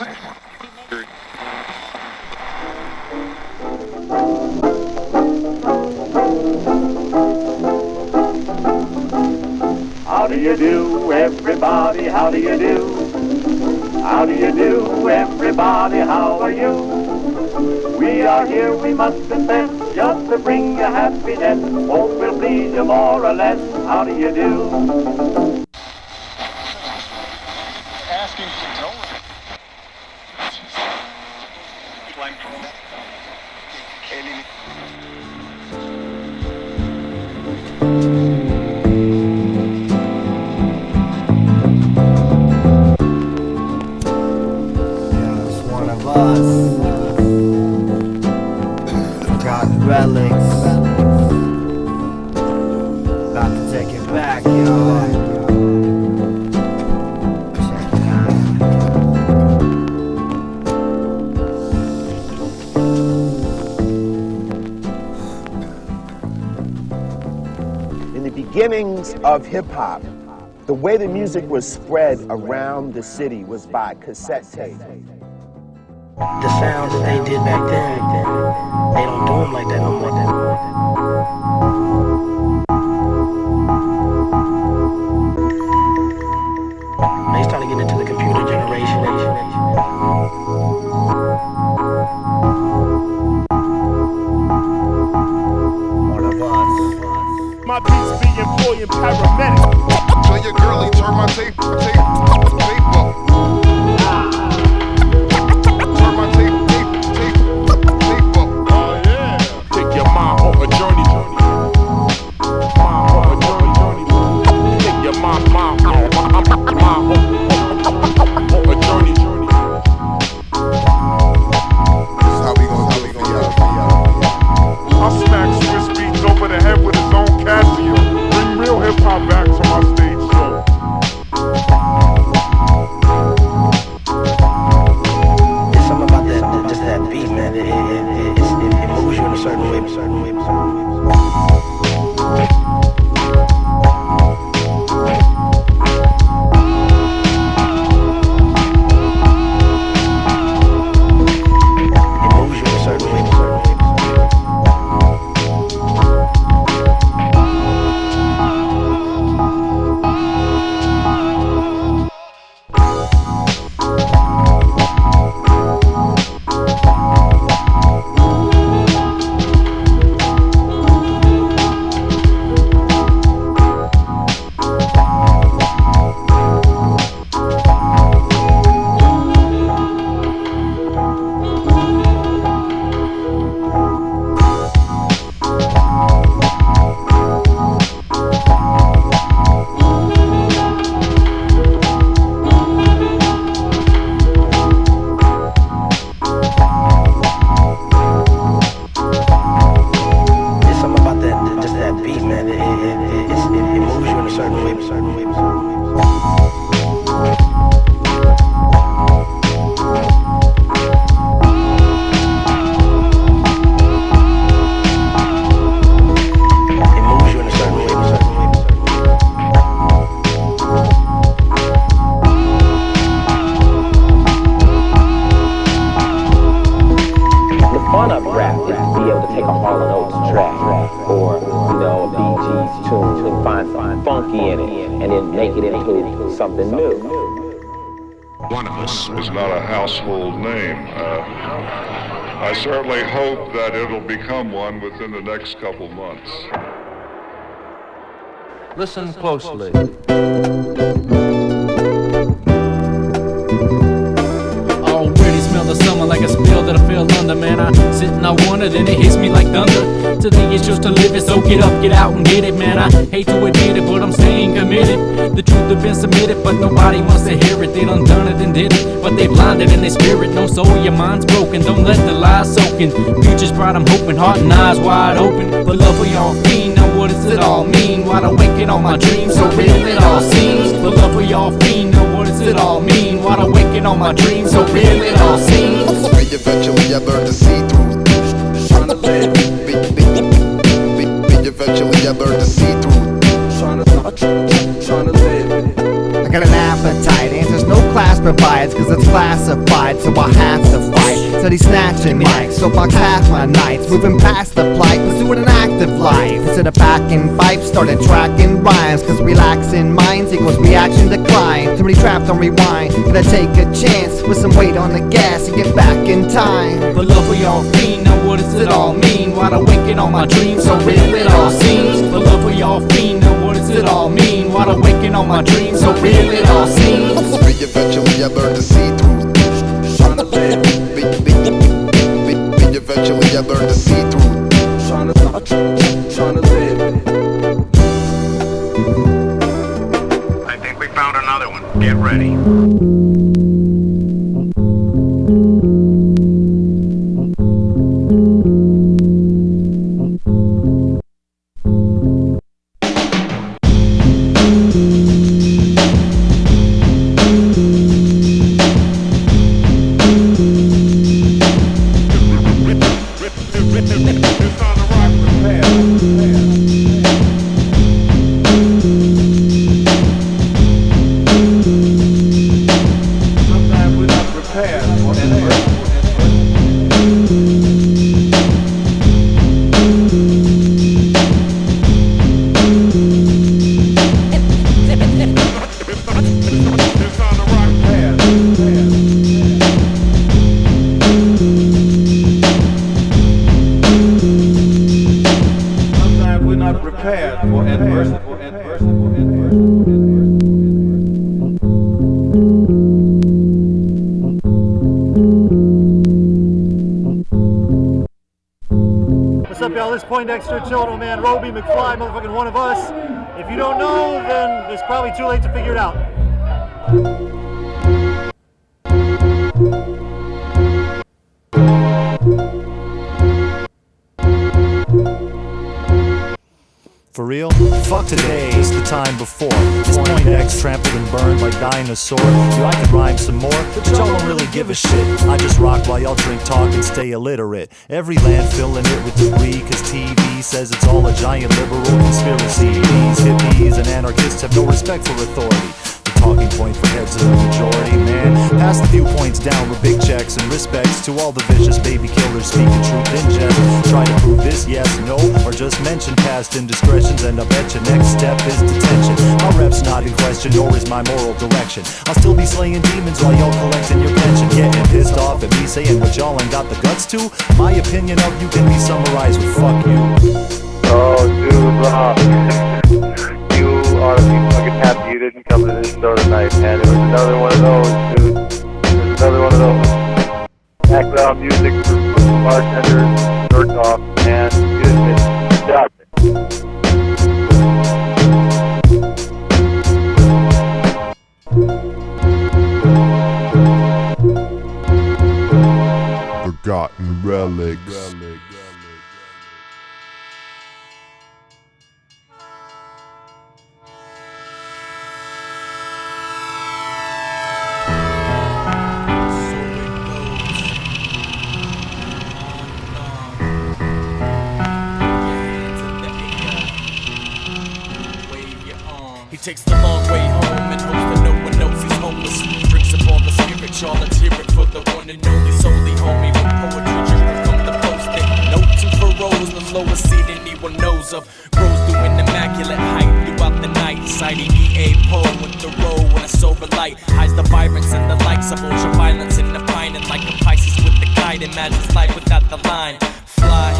How do you do, everybody? How do you do? How do you do, everybody? How are you? We are here, we must confess, just to bring you happiness. Hope will please you more or less. How do you do? Asking for no. Relics, about to take it back, y'all. Check it out. In the beginnings of hip-hop, the way the music was spread around the city was by cassette tape. The sounds that they did back then, they don't do them like that no more. They started getting into the computer generation. One of us. My beats be employing paramedics. Tell your girlie turn my tape up. Something new. Oneofus is not a household name. I certainly hope that it'll become one within the next couple months. Listen closely. Already smell the summer like a spill that I fell under, man. I sit and I wonder, then it hits me like thunder. Today is just to live it, so get up, get out and get it, man. I hate to admit it, but I'm staying committed. The truth have been submitted, but nobody wants to hear it. They done done it and did it, but they blinded in their spirit. No soul, your mind's broken, don't let the lies soak in. Future's bright, I'm hoping, heart and eyes wide open. The love for y'all fiend, now what does it all mean? Wide awake in all my dreams, so real it all seems. The love for y'all fiend, now what does it all mean? Wide awake in all my dreams, so real it all seems. Eventually I learned to see through. Trying to live. Eventually I learned to see through. Trying to live. I got an appetite and there's no cloud. class provides, cause it's classified, so I have to fight. Steady snatching mics, so fuck half my nights. Moving past the plight, pursuing an active life. Instead of packing pipes, started tracking rhymes, cause relaxing minds equals reaction decline. Too many trapped on rewind, gotta take a chance with some weight on the gas and get back in time. But love for y'all fiend, now what does it all mean? Wide awake in all my dreams, so real it all seems. But love for y'all fiend, now what does it all mean? Wide awake in all my dreams, so real it all seems. Eventually I learned to see through. Eventually I learned to see through. Trying to live. I think we found another one. Get ready. What's up, y'all? This is Poindexter, chillin' man, Roby, McFly, motherfucking one of us. If you don't know, then it's probably too late to figure it out. For real? Fuck today, it's the time before. This Poindex trampled and burned like dinosaur. Yo, I could rhyme some more, but y'all don't really give a shit. I just rock while y'all drink, talk, and stay illiterate. Every land filling it with debris, cause TV says it's all a giant liberal conspiracy. These hippies and anarchists have no respect for authority. Talking point for heads of the majority, man. Pass the viewpoints down with big checks and respects to all the vicious baby killers speaking truth in jest. Try to prove this, yes, no, or just mention past indiscretions, and I bet your next step is detention. My rep's not in question, nor is my moral direction. I'll still be slaying demons while y'all collecting your pension. Getting pissed off at me saying what y'all ain't got the guts to. My opinion of you can be summarized with fuck you. Oh, dude, Rob. You ought to be fucking happy you didn't come to this store tonight, man. It was another one of those, dude. It was another one of those background music for bartenders, jerk off, man. You just missed nothing. Forgotten relics. He takes the long way home and hopes that no one knows he's homeless. Drinks up all the spirit, y'all, let's hear it for the one and only solely homie with poetry dripping from the post-it. Notes and furrows, the lowest seed anyone knows of. Grows through an immaculate height throughout the night. Citing E.A. Poe with the roll when a sober light hides the vibrance and the likes of ultra violence in the pine. And like a Pisces with the kite, imagines life without the line. Fly.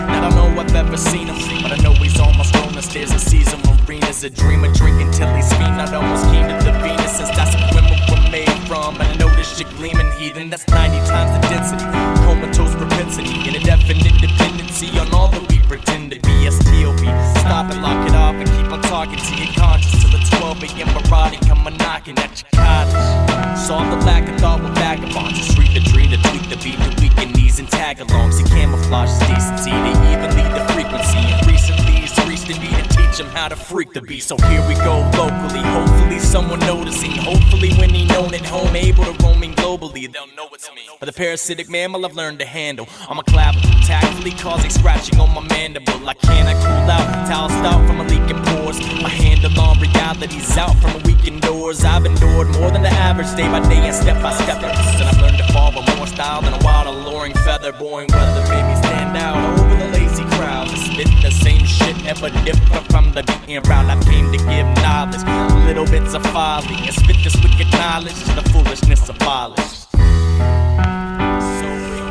I don't know I've ever seen him, but I know he's almost grown the stairs and sees him. Arena's a dreamer, drinking till he's fiend. Almost keen to the Venus, since that's what women were made from. I notice you gleaming heathen, that's 90 times the density. Comatose propensity, and a definite dependency on all that we pretend to be. STOP, stop it, lock it off, and keep on talking to your conscience till it's 12 a.m. Barati come a knocking at your cottage. Saw the lack of thought with vagabonds. Just read the dream to tweak the beat to weaken knees and tag alongs. He camouflages decency to even lead the frequency. And recently he's reached destiny to teach him how to freak the beat. So here we go locally, hopefully someone noticing. Hopefully when he known at home, able to roaming globally, they'll know it's me. But the parasitic mammal I've learned to handle. I'm a clavicle, tactfully causing scratching on my mandible. I cannot cool out, towel stout from a leaking pores. My handle on reality's out from a week indoors. I've endured more than the average day by day and step by step. And I've learned to fall with more style than a wild alluring feather. Boring weather made me stand out over the lazy crowd. Spitting the same shit, ever different from the beaten route. I came to give knowledge, little bits of folly, and spit this wicked knowledge to the foolishness abolished. So it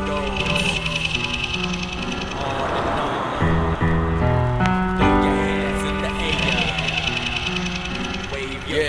goes on and on. Throw your hands in the air, wave your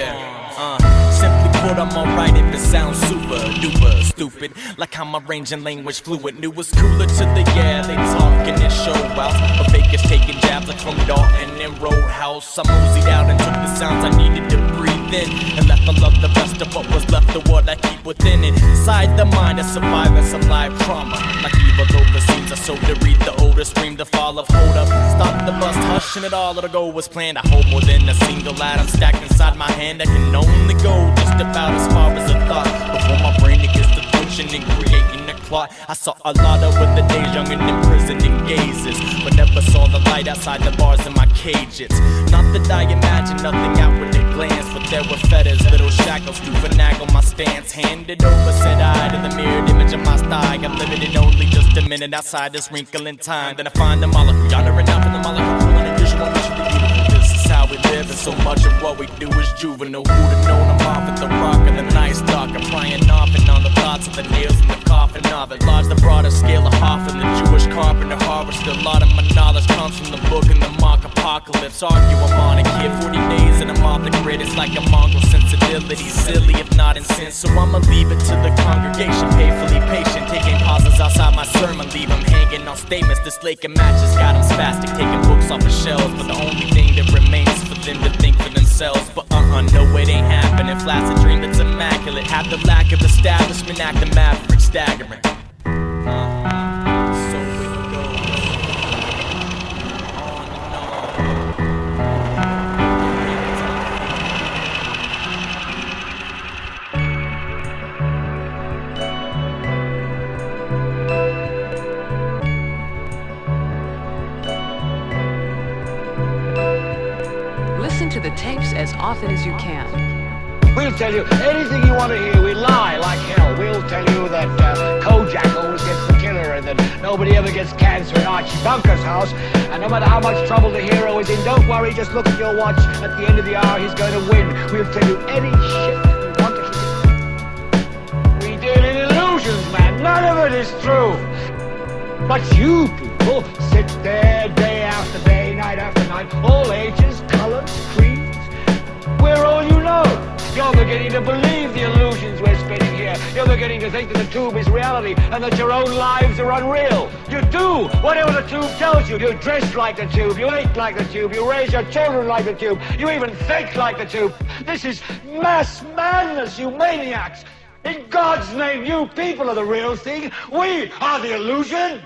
arms. Simply put, I'm alright if it sounds super duper stupid. Like I'm arranging language fluid. Knew was cooler to the they talking and show out. But fakers taking jabs like from Dalton and Roadhouse. I moseyed out and took the sounds I needed to breathe in, and left all of the rest of what was left of what I keep within it. Inside the mind of surviving some live trauma. Like evil overseas, I sold to read the older scream, the fall of hold up. Stop the bust, hushing it all, the goal was planned. I hold more than a single atom stacked inside my hand. I can only go just about as far as a thought before my brain gets to twitching and creating a clot. I saw a lot over the days, young and imprisoned in gazes, but never saw the light outside the bars in my cages. Not that I imagined nothing outward at glance, but there were fetters, little shackles to finagle my stance. Handed over, said I to the mirrored image of my thigh. I'm limited only just a minute outside this wrinkle in time. Then I find the molecule, honoring out for the molecule, pulling a visual mission to beautiful. This is how we live, and so much of what we do is juvenile. Who'd have known I'm off at the rock of the nice dark. I'm prying off and on the thoughts of the nails in the coffin of it. Large the broader scale of Hoffman, the Jewish carpenter harbor. Still a lot of my knowledge comes from the book and the mock apocalypse. Argue I'm on a kid, 40 days and I'm off the grid. It's like a mongrel sensibility, silly if not in sin. So I'ma leave it to the congregation, painfully patient, taking pauses outside my sermon. Leave them hanging on statements, this lake of matches got them spastic, taking books off the shelves. But the only thing that remains is for them to think for themselves. But no, it ain't happening. Flats a dream that's immaculate. Have the lack of establishment, act the maverick, staggering. So it goes on and on. Listen to the tapes as often as you can. We'll tell you anything you want to hear. We lie like hell. We'll tell you that Kojak always gets the killer and that nobody ever gets cancer in Archie Bunker's house. And no matter how much trouble the hero is in, don't worry, just look at your watch. At the end of the hour, he's going to win. We'll tell you any shit you want to hear. We deal in illusions, man. None of it is true. But you people sit there day after day, night after night, all ages, colors, creeds. We're all you know. You're beginning to believe the illusions we're spinning here. You're beginning to think that the tube is reality and that your own lives are unreal. You do whatever the tube tells you. You dress like the tube. You eat like the tube. You raise your children like the tube. You even think like the tube. This is mass madness, you maniacs. In God's name, you people are the real thing. We are the illusion.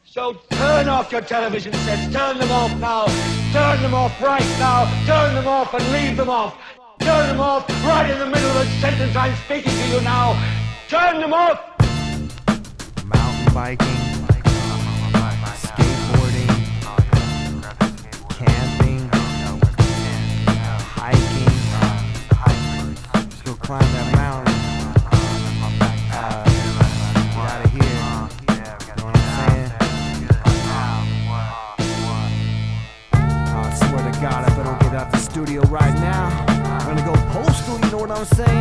So turn off your television sets. Turn them off now. Turn them off right now. Turn them off and leave them off. Turn them off right in the middle of the sentence I'm speaking to you now. Turn them off! Mountain biking, skateboarding, camping, hiking. Just go climb that mountain. Get out of here. You know what I'm saying? I swear to God, if I don't get out the studio right now, I'm gonna go postal, you know what I'm saying?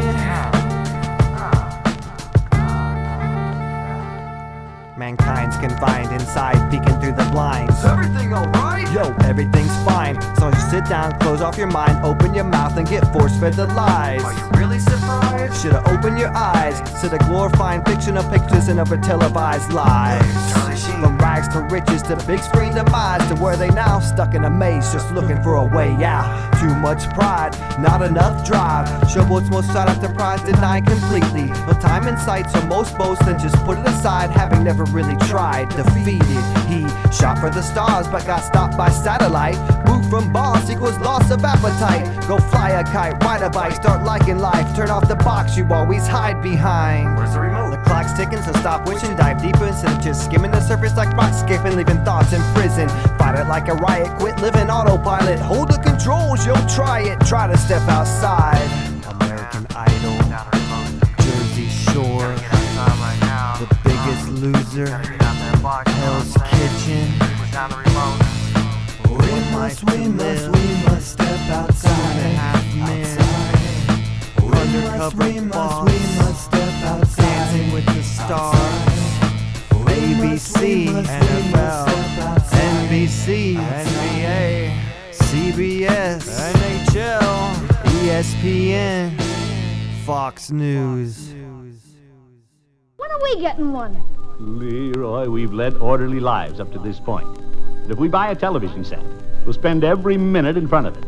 Mankind's confined inside, peeking through the blinds. Is everything alright? Yo, everything's fine. So you sit down, close off your mind, open your mouth, and get force-fed the lies. Are you really surprised? should've opened your eyes to the glorifying fiction of pictures and over televised lives. From rags to riches to big screen demise, to where they now stuck in a maze just looking for a way out. Too much pride, not enough drive. Showboat's most sought after prize denied completely. No time in sight, so most boast and just put it aside, having never really tried. Defeated, he shot for the stars but got stopped by satellite. Moved from boss equals loss of appetite. Go fly a kite, ride a bike, start liking life. Turn off the box you always hide behind. Where's the remote? The clock's ticking, so stop wishing. Dive deeper instead of just skimming the surface like rock skipping, leaving thoughts in prison. Fight it like a riot, quit living autopilot. Hold the controls, you'll try it. Try to step outside. American Idol, Jersey Shore, The Biggest Loser, Hell's Kitchen. We must step outside. Undercover boss, we must step outside. Dancing with the Stars. ABC, NFL, NBC, NBA, CBS, NHL, ESPN, Fox News. When are we getting one? Leroy, we've led orderly lives up to this point. But if we buy a television set, we'll spend every minute in front of it.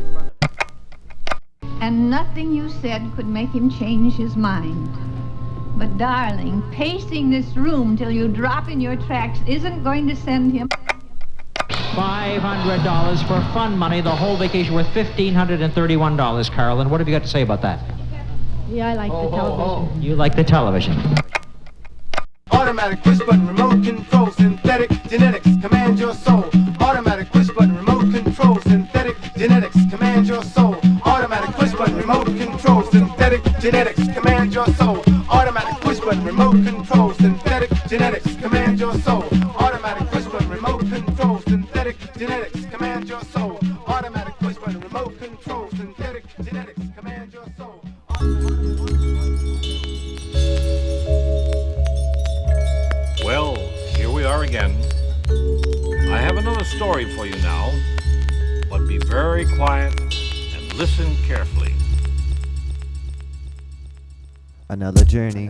And nothing you said could make him change his mind. But darling, pacing this room till you drop in your tracks isn't going to send him... $500 for fun money, the whole vacation worth $1,531, Carolyn. What have you got to say about that? Yeah, I like the television. You like the television. Automatic push button, remote control, synthetic genetics, command your soul. Automatic push button, remote control, synthetic genetics, command your soul. Automatic push button, remote control, synthetic genetics, command your soul. Automatic push button, remote control, synthetic genetics, command your soul. Automatic push button, remote control, synthetic genetics, command your soul. Automatic push button, remote control, synthetic genetics, command your soul. Well, here we are again. I have another story for you now, but be very quiet and listen carefully. Another journey.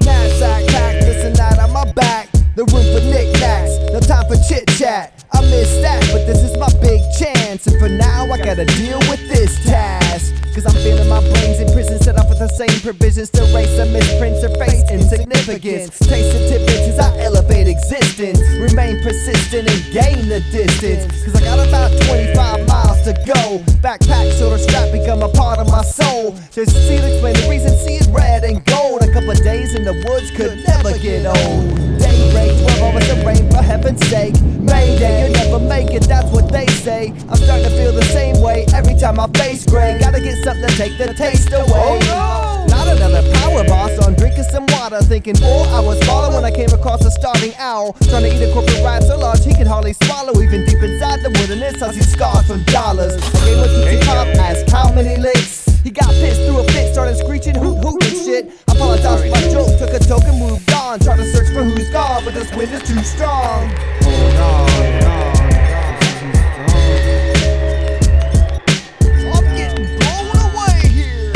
Knapsack, cactus, and that on my back. The room for knickknacks, no time for chit chat. I missed that, but this is my big chance. And for now, I gotta deal with this task. Cause I'm feeling my brains in prison, set off with the same provisions to erase the misprints or face insignificance. Taste the tidbits as I elevate existence. Remain persistent and gain the distance. Cause I got about 25 miles to go. Backpack, shoulder strap, become a part of my soul. Just see it, explain the reason, see it red and gold. A couple of days in the woods could never get old. Daybreak, 12 hours of rain, for heaven's sake. Mayday, you'll never make it, that's what they say. I'm starting to feel the same way every time my face gray. Gotta get something to take the taste away. Oh, no. Not another power boss, so I'm drinking some water, thinking 4 hours smaller when I came across a starving owl. Trying to eat a corporate rat so large he could hardly swallow. Even deep inside the wilderness, I see scars from dollars. I gave him a Tootsie Pop, asked how many licks. He got pissed, threw a fit, started screeching hoot hoot and shit. I apologized for my joke, took a token, moved on. Tried to search for who's gone, but this wind is too strong. Hold on. I'm getting blown away here.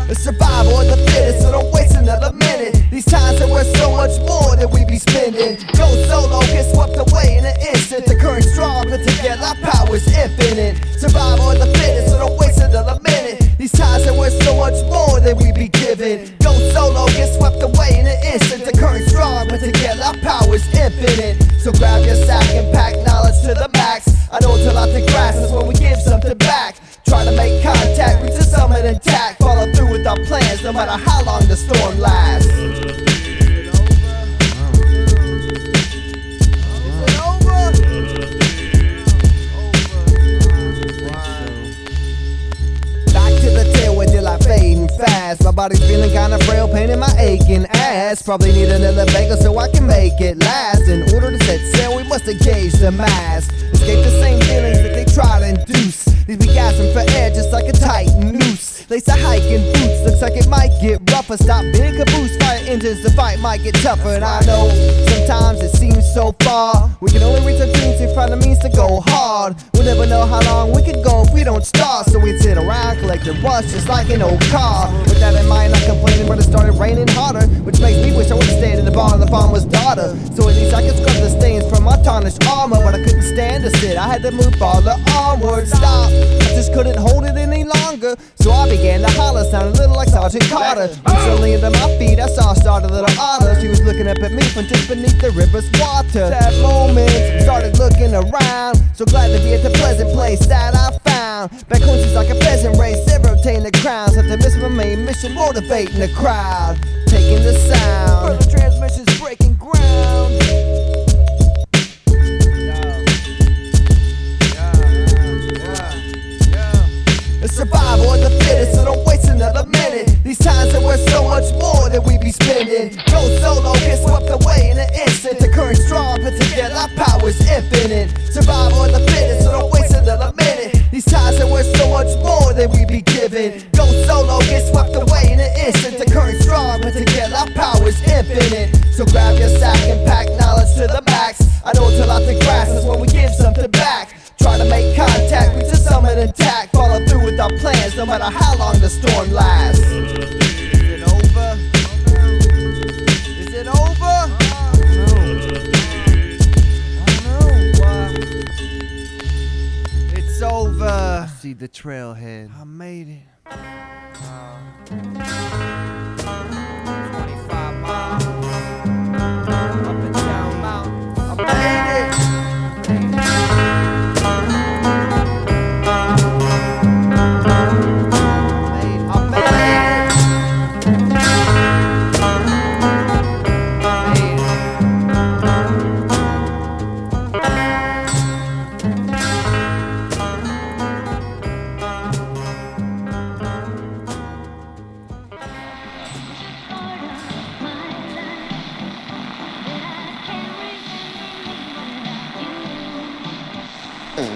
It's survival of the fittest, so don't waste another minute. These times are worth so much more than we be spending. Go solo, get swept away in an instant. The current strong, but together our power's infinite. Survival of the fittest, so don't waste another minute. These times are worth so much more than we be given. Go solo, get swept away in an instant. The current strong, but together our power's infinite. So grab your sack and pack knowledge to the max. I know till out the grass, that's when we give something back. Try to make contact, reach the summit intact. Follow through with our plans, no matter how long the storm lasts. Fading fast, my body's feeling kinda frail, pain in my aching ass. Probably need an elevator so I can make it last. In order to set sail, we must engage the mass. Escape the same feelings that they try to induce. These be gasping for air just like a tight noose. Lace a hiking boots, looks like it might get rougher. Stop being caboose, fire engines, the fight might get tougher. And I know sometimes it seems so far. We can only reach our dreams if we find the means to go hard. We'll never never know how long we could go if we don't start. So we'd sit around collecting rust just like an old car. With that in mind, I'm complaining when it started raining harder, which makes me wish I would've stayed in the bar of the farmer's daughter. So at least I could scrub the stains from my tarnished armor, but I couldn't stand to sit. I had to move farther onward. Stop! I just couldn't hold it any longer. So I began to holler, sounded a little like Sergeant Carter. And suddenly under my feet, I saw Star, a little otter. She was looking up at me from just beneath the river's water. That moment, started looking around. So glad to be at the pleasant place that I found. Back home she's like a peasant race, never obtain the crowns. Have to miss my main mission, motivating the crowd, taking the sound. Further transmissions breaking ground. The survival of the fittest, so don't waste another minute. These times are worth so much more than we be spending. Go solo, get swept away in an instant. The current strong, put together, our power's infinite. Survival of the fittest, so don't waste another minute. These times are worth so much more than we be given. Go solo, get swept away in an instant. The current strong, put together, our power's infinite. So grab your sack and pack knowledge to the max. I know till out the grass is when we give something back. Try to make contact, reach the summit intact. Follow through with our plans, no matter how long the storm lasts. Is it over? Is it over? I don't know. It's over. I see the trailhead. I made it. 25 miles. Up and down mountain. I made it.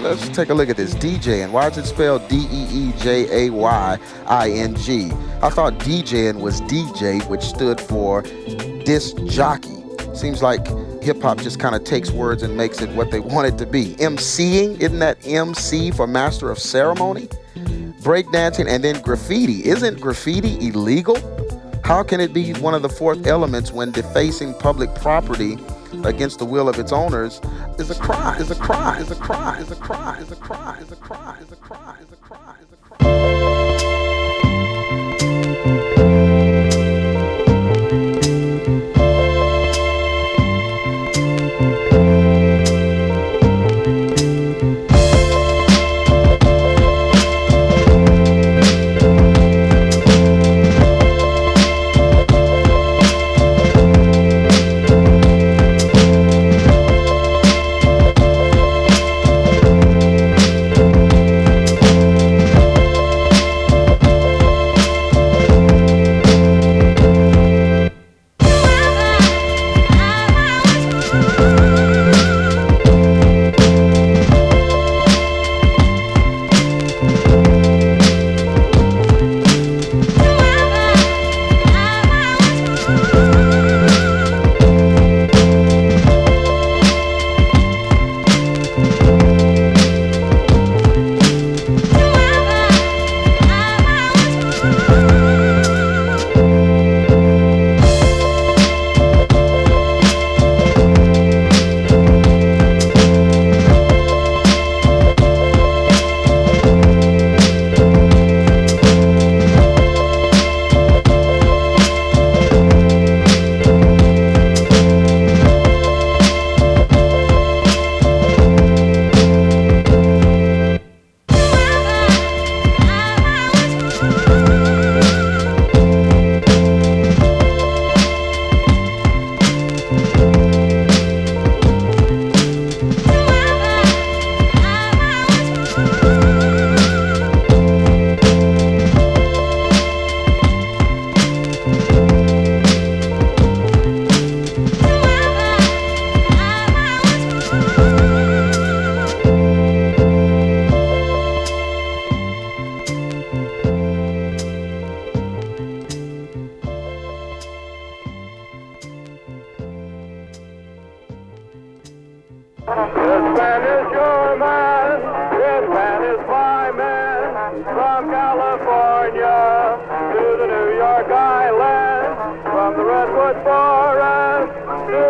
Let's take a look at this. DJing. Why is it spelled D-E-E-J-A-Y-I-N-G? I thought DJing was DJ, which stood for disc jockey. Seems like hip-hop just kind of takes words and makes it what they want it to be. MCing, isn't that MC for master of ceremony? Breakdancing, and then graffiti. Isn't graffiti illegal? How can it be one of the fourth elements when defacing public property against the will of its owners is a crime, is a crime, is a crime, is a crime, is a crime, is a crime, is a crime, is a crime, is a crime.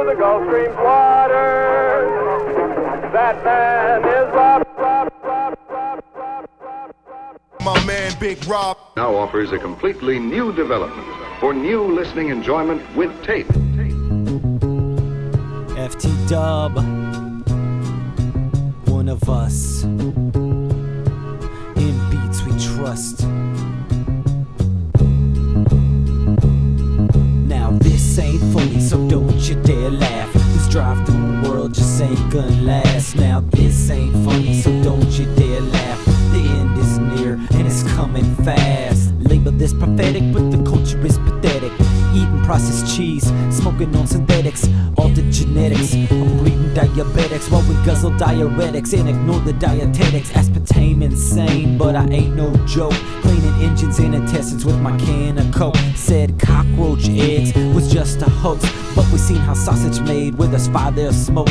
the Gulf Stream's waters. That man is Rob. My man Big Rob now offers a completely new development for new listening enjoyment with tape. FT Dub, one of us. In beats we trust. Now this ain't funny, so don't you dare laugh. This drive through the world just ain't gonna last. Now this ain't funny, so don't you dare laugh. The end is near and it's coming fast. Label this prophetic, but the culture is pathetic. Eating processed cheese, smoking on synthetics, altered genetics. I'm breeding diabetics while we guzzle diuretics and ignore the dietetics. Aspartame insane, but I ain't no joke. Cleaning engines and intestines with my can of coke. Said cockroach eggs was just a hoax, but we seen how sausage made with a spy there smoke.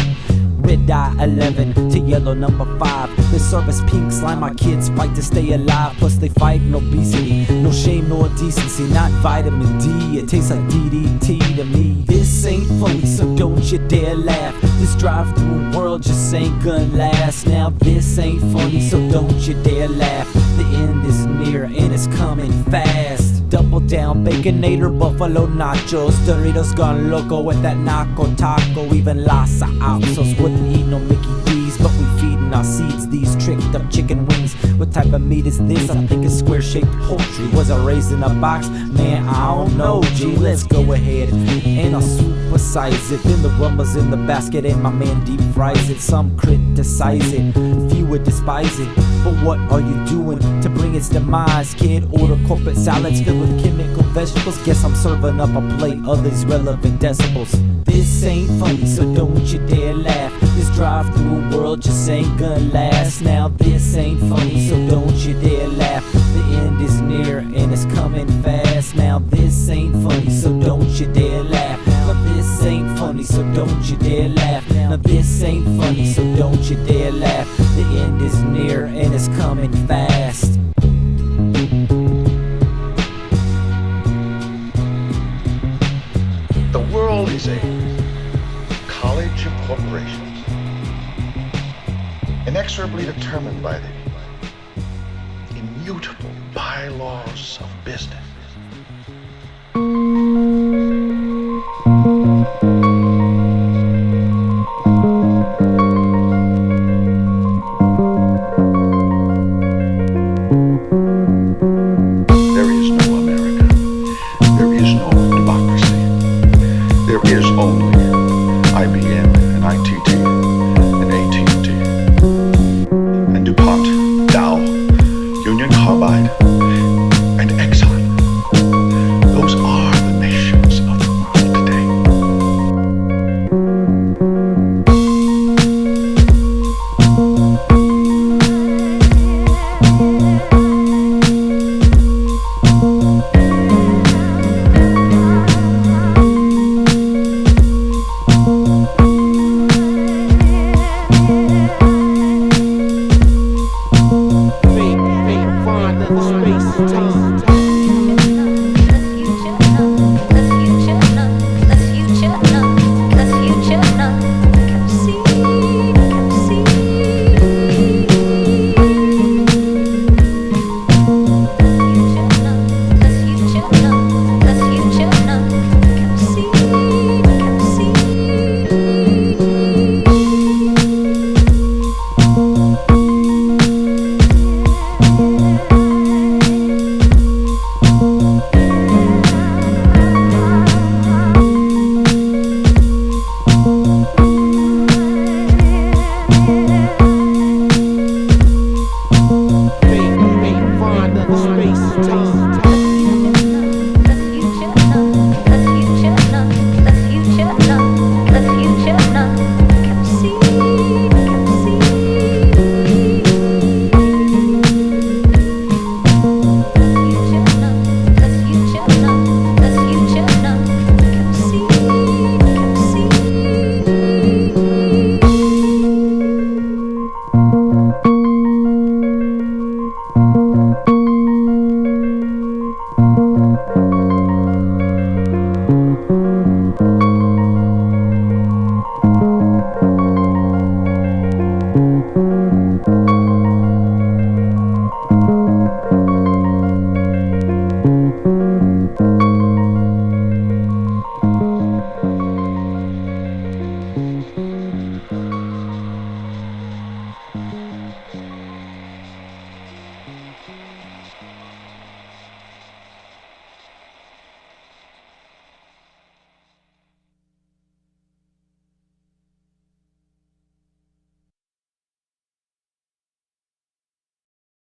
Red dye 11 to yellow number 5. The service pink slime, my kids fight to stay alive. Plus they fight in obesity, no shame nor decency. Not vitamin D, it tastes like DDT to me. This ain't funny, so don't you dare laugh. This drive through world just ain't gonna last. Now this ain't funny, so don't you dare laugh. The end is near and it's coming fast. Double down, Baconator, Buffalo Nachos, Doritos gone loco with that Naco Taco. Even Las Alsos wouldn't eat no Mickey D's, but we feeding our seeds these tricked up chicken wings. What type of meat is this? I think it's square-shaped poultry. Was I raised in a box? Man, I don't know, G. Let's go ahead and I'll supersize it. Then the rumbles in the basket and my man deep fries it. Some criticize it, few would despise it. But what are you doing to bring its demise? Kid, order corporate salads filled with chemical vegetables. Guess I'm serving up a plate of these relevant decibels. This ain't funny, so don't you dare laugh. This drive through world just ain't gonna last. Now this ain't funny, so don't you dare laugh. The end is near and it's coming fast. Now this ain't funny, so don't you dare laugh. Now this ain't funny, so don't you dare laugh. Now this ain't funny, so don't you dare laugh. The end is near and it's coming fast. The world is a college of corporations, inexorably determined by the immutable bylaws of business. There is no America. There is no democracy. There is only IBM and ITT and AT&T and DuPont, Dow, Union Carbide,